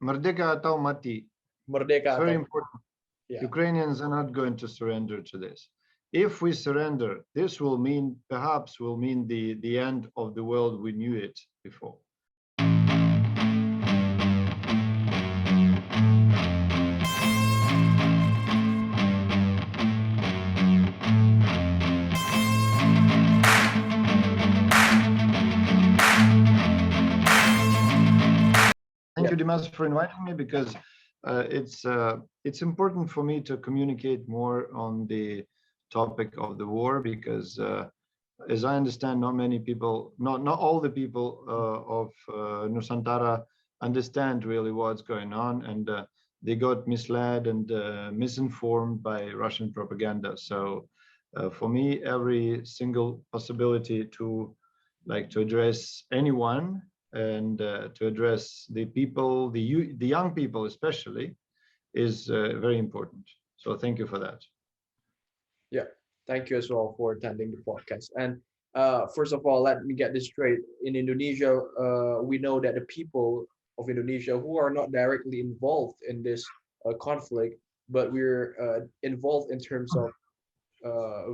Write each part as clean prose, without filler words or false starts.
Merdeka atau mati. Merdeka It's very atau important. yeah. Ukrainians are not going to surrender to this. If we surrender, this will mean, perhaps will mean the end of the world we knew it before. Thank you, Dimas, for inviting me, because it's important for me to communicate more on the topic of the war, because as I understand, not many people, not all the people of Nusantara understand really what's going on, and they got misled and misinformed by Russian propaganda. So for me, every single possibility to address anyone and to address the people, the young people especially, is very important. So thank you for that. Yeah, thank you as well for attending the podcast. And first of all, let me get this straight. In Indonesia, we know that the people of Indonesia who are not directly involved in this conflict, but we're involved in terms of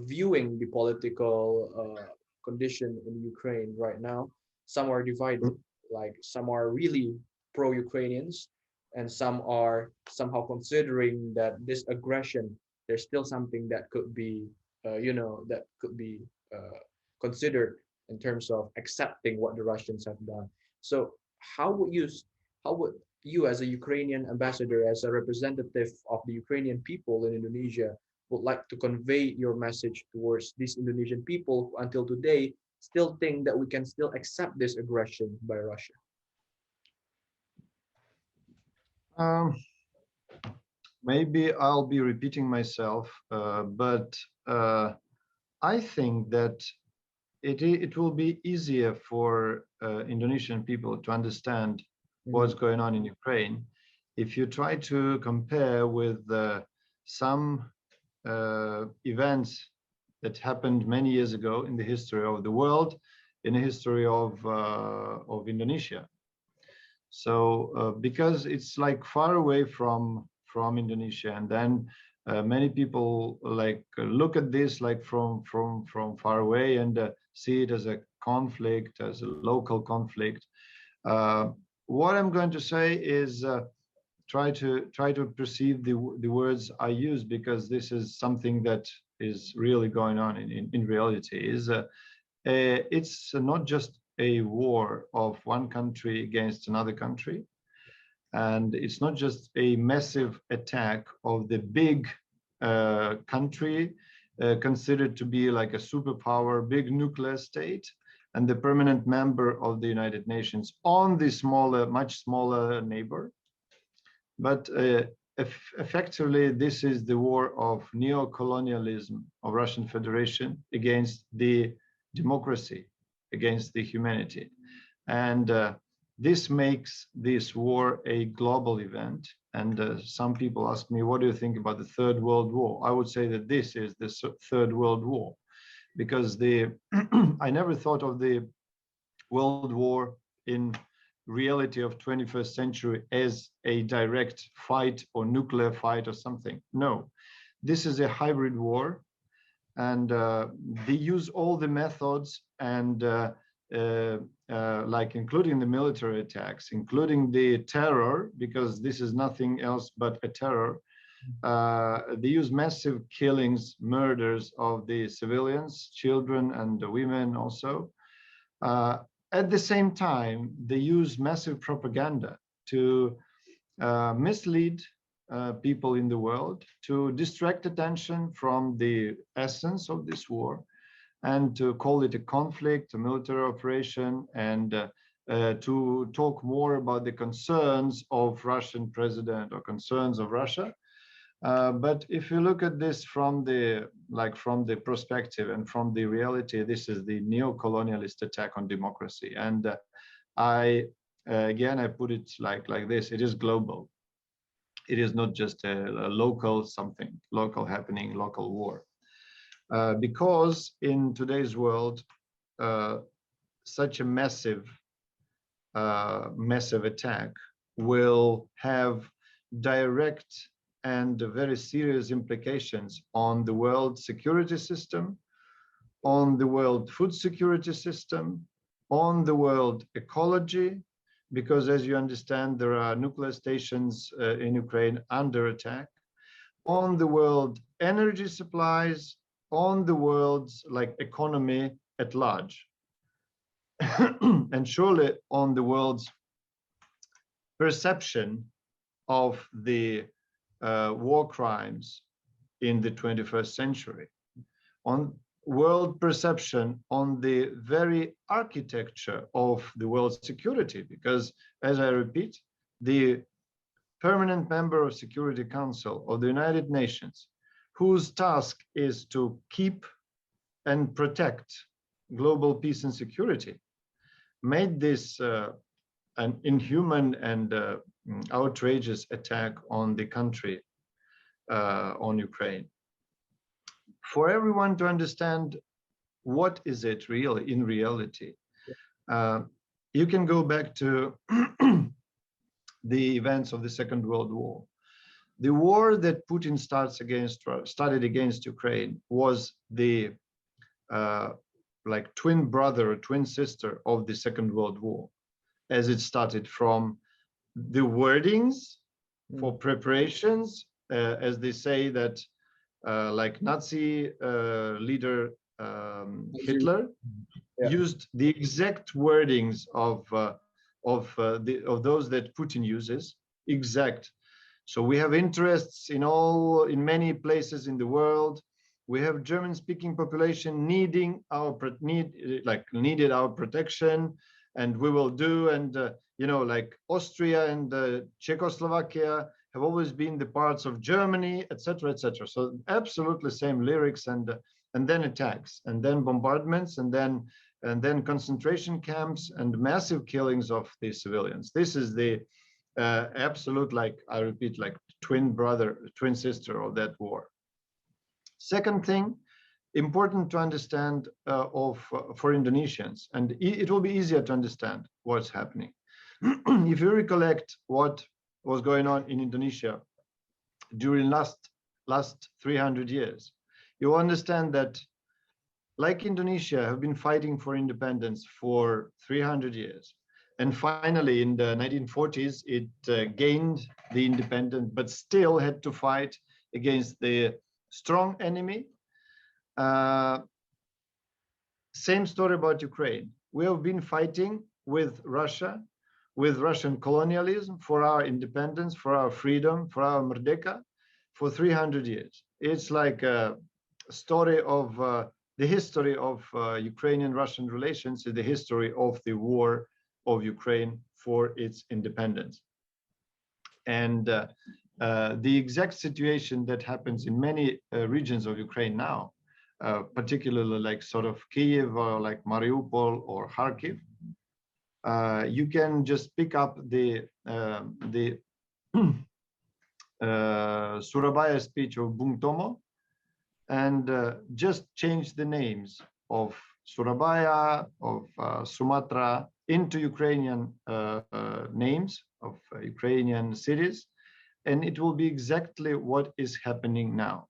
viewing the political condition in Ukraine right now. Some are divided, like some are really pro-Ukrainians, and some are somehow considering that this aggression, there's still something that could be, that could be considered in terms of accepting what the Russians have done. So how would you, how would you as a Ukrainian ambassador, as a representative of the Ukrainian people in Indonesia, would like to convey your message towards these Indonesian people who until today still think that we can still accept this aggression by Russia? Um, Maybe I'll be repeating myself, but I think that it will be easier for Indonesian people to understand what's going on in Ukraine if you try to compare with some events that happened many years ago in the history of the world, in the history of Indonesia. So because it's like far away from Indonesia, and then many people look at this like from far away and see it as a conflict, as a local conflict. What I'm going to say is try to perceive the words I use, because this is something that is really going on in reality. It's not just a war of one country against another country, and it's not just a massive attack of the big country considered to be like a superpower, big nuclear state, and the permanent member of the United Nations on the smaller, much smaller neighbor. But effectively, this is the war of neo-colonialism of Russian Federation against the democracy, against the humanity. And this makes this war a global event. And some people ask me, what do you think about the Third World War? I would say that this is the Third World War, because I never thought of the World War in reality of 21st century as a direct fight or nuclear fight or something. No, this is a hybrid war, and they use all the methods and like including the military attacks, including the terror, because this is nothing else but a terror. They use massive killings, murders of the civilians, children and women also. At the same time, they use massive propaganda to mislead people in the world, to distract attention from the essence of this war, and to call it a conflict, a military operation, and to talk more about the concerns of Russian president or concerns of Russia. But if you look at this from the perspective and from the reality, this is the neo-colonialist attack on democracy. And I again, I put it like this: it is global. It is not just a local something, local happening, local war. Because in today's world, such a massive attack will have direct and very serious implications on the world security system, on the world food security system, on the world ecology, because as you understand, there are nuclear stations in Ukraine under attack, on the world energy supplies, on the world's like economy at large, and surely on the world's perception of the war crimes in the 21st century, on world perception, on the very architecture of the world security, because as I repeat, the permanent member of Security Council of the United Nations, whose task is to keep and protect global peace and security, made this an inhuman and outrageous attack on the country, on Ukraine. For everyone to understand what is it really in reality, you can go back to the events of the Second World War. The war that Putin started against Ukraine was the like twin brother or twin sister of the Second World War, as it started from the wordings for preparations, as they say that like Nazi leader Hitler used the exact wordings of those that Putin uses, exact. So we have interests in many places in the world. We have German-speaking population needed our protection, and we will do. And like Austria and Czechoslovakia have always been the parts of Germany, etc., etc. So absolutely same lyrics, and then attacks, and then bombardments, and then concentration camps and massive killings of the civilians. This is the absolute, like I repeat, like twin brother, twin sister of that war. Second thing, important to understand for Indonesians, and it will be easier to understand what's happening. If you recollect what was going on in Indonesia during last 300 years, you understand that, like Indonesia, have been fighting for independence for 300 years. And finally, in the 1940s, it gained the independence, but still had to fight against the strong enemy. Same story about Ukraine. We have been fighting with Russia, with Russian colonialism, for our independence, for our freedom, for our Merdeka, for 300 years. It's like a story of the history of Ukrainian-Russian relations, is the history of the war of Ukraine for its independence. And the exact situation that happens in many regions of Ukraine now, particularly like sort of Kyiv or like Mariupol or Kharkiv, you can just pick up the Surabaya speech of Bung Tomo and just change the names of Surabaya, of Sumatra into Ukrainian names of Ukrainian cities, and it will be exactly what is happening now.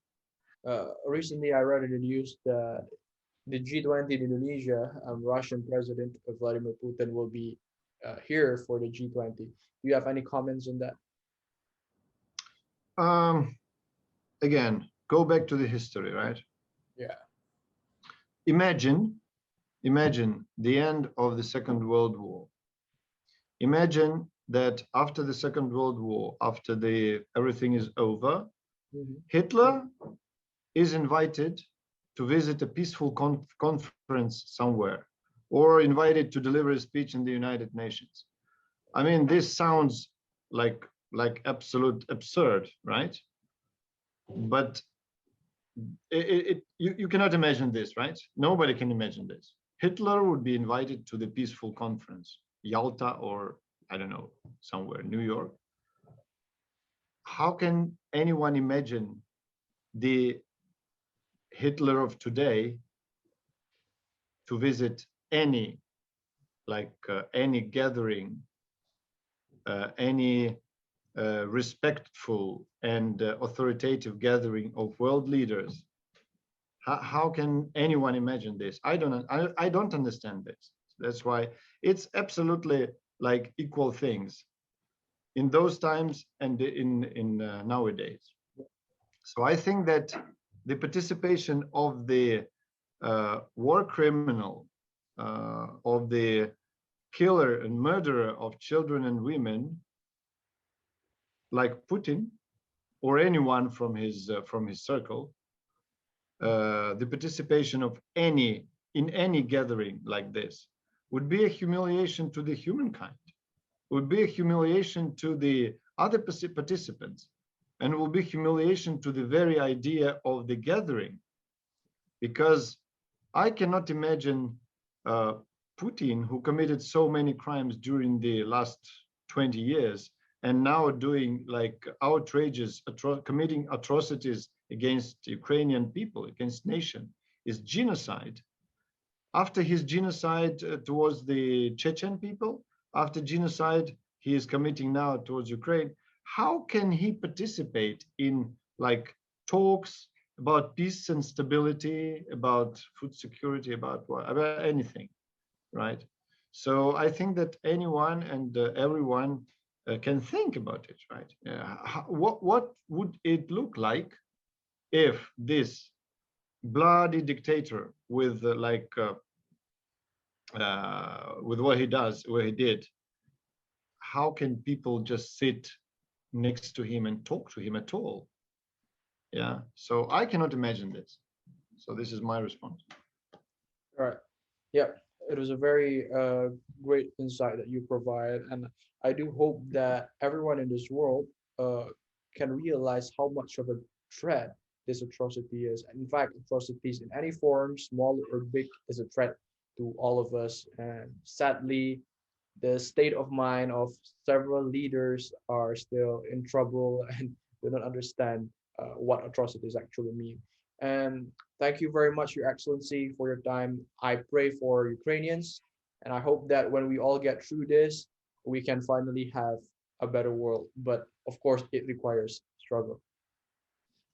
Recently, I read in the news that the G20 in Indonesia, Russian President Vladimir Putin will be here for the G20. Do you have any comments on that? Again, go back to the history, right? Yeah. Imagine the end of the Second World War. Imagine that after the Second World War, after everything is over, Hitler is invited to visit a peaceful conference somewhere, or invited to deliver a speech in the United Nations. I mean, this sounds like absolute absurd, right? But you cannot imagine this, right? Nobody can imagine this. Hitler would be invited to the peaceful conference, Yalta, or I don't know, somewhere, New York. How can anyone imagine the Hitler of today to visit any gathering any respectful and authoritative gathering of world leaders. How can anyone imagine this? I don't understand this. That's why it's absolutely like equal things in those times and in nowadays. So I think that the participation of the war criminal, of the killer and murderer of children and women, like Putin or anyone from his circle, the participation of any in any gathering like this would be a humiliation to the humankind, would be a humiliation to the other participants, and will be humiliation to the very idea of the gathering, because I cannot imagine Putin, who committed so many crimes during the last 20 years, and now doing like outrages, committing atrocities against Ukrainian people, against nation, is genocide. After his genocide towards the Chechen people, after genocide he is committing now towards Ukraine, how can he participate in like talks about peace and stability, about food security, about anything, right? So I think that anyone and everyone can think about it, right? What would it look like if this bloody dictator with with what he does, what he did, how can people just sit next to him and talk to him at all? Yeah, so I cannot imagine this. So this is my response. All right. Yeah, it was a very great insight that you provide, and I do hope that everyone in this world can realize how much of a threat this atrocity is. In fact, atrocities in any form, small or big, is a threat to all of us. And sadly, the state of mind of several leaders are still in trouble and do not understand what atrocities actually mean. And thank you very much, Your Excellency, for your time. I pray for Ukrainians, and I hope that when we all get through this, we can finally have a better world. But of course, it requires struggle.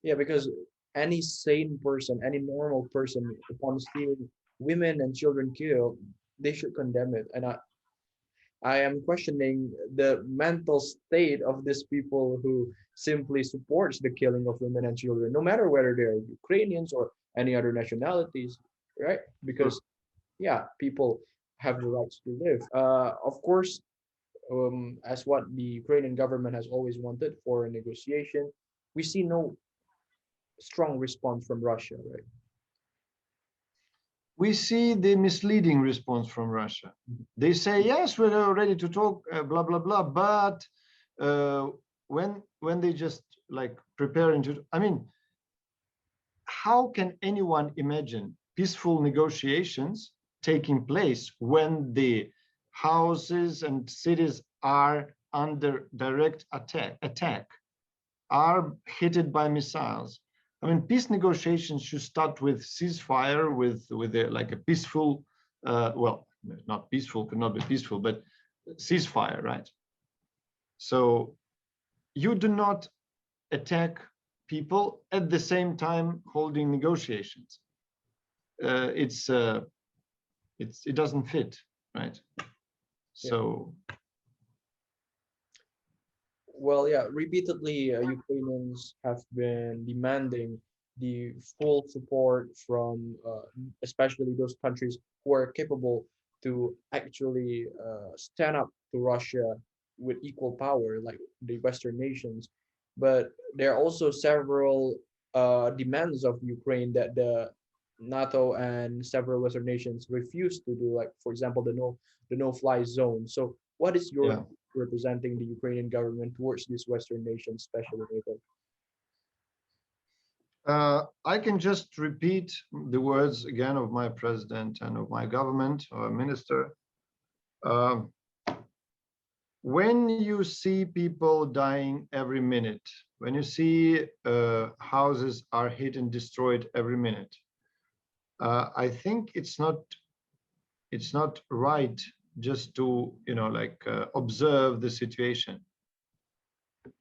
Yeah, because any sane person, any normal person, upon seeing women and children killed, they should condemn it. And I am questioning the mental state of these people who simply supports the killing of women and children, no matter whether they're Ukrainians or any other nationalities, right? Because yeah, people have the rights to live. Of course, as what the Ukrainian government has always wanted for a negotiation, we see no strong response from Russia, right? We see the misleading response from Russia. They say, yes, we're ready to talk, blah, blah, blah. But when they just like preparing to, I mean, how can anyone imagine peaceful negotiations taking place when the houses and cities are under direct attack, are hit by missiles? I mean, peace negotiations should start with ceasefire, with like a peaceful, well, not peaceful, could not be peaceful, but ceasefire, right? So you do not attack people at the same time holding negotiations. It doesn't fit, right? So. Well, yeah, repeatedly, Ukrainians have been demanding the full support from especially those countries who are capable to actually stand up to Russia with equal power, like the Western nations. But there are also several demands of Ukraine that the NATO and several Western nations refuse to do, like, for example, the no-fly zone. So, what is your Yeah. representing the Ukrainian government towards these Western nations, especially NATO? I can just repeat the words again of my president and of my government or minister. When you see people dying every minute, when you see houses are hit and destroyed every minute, I think it's not right just to, you know, like observe the situation.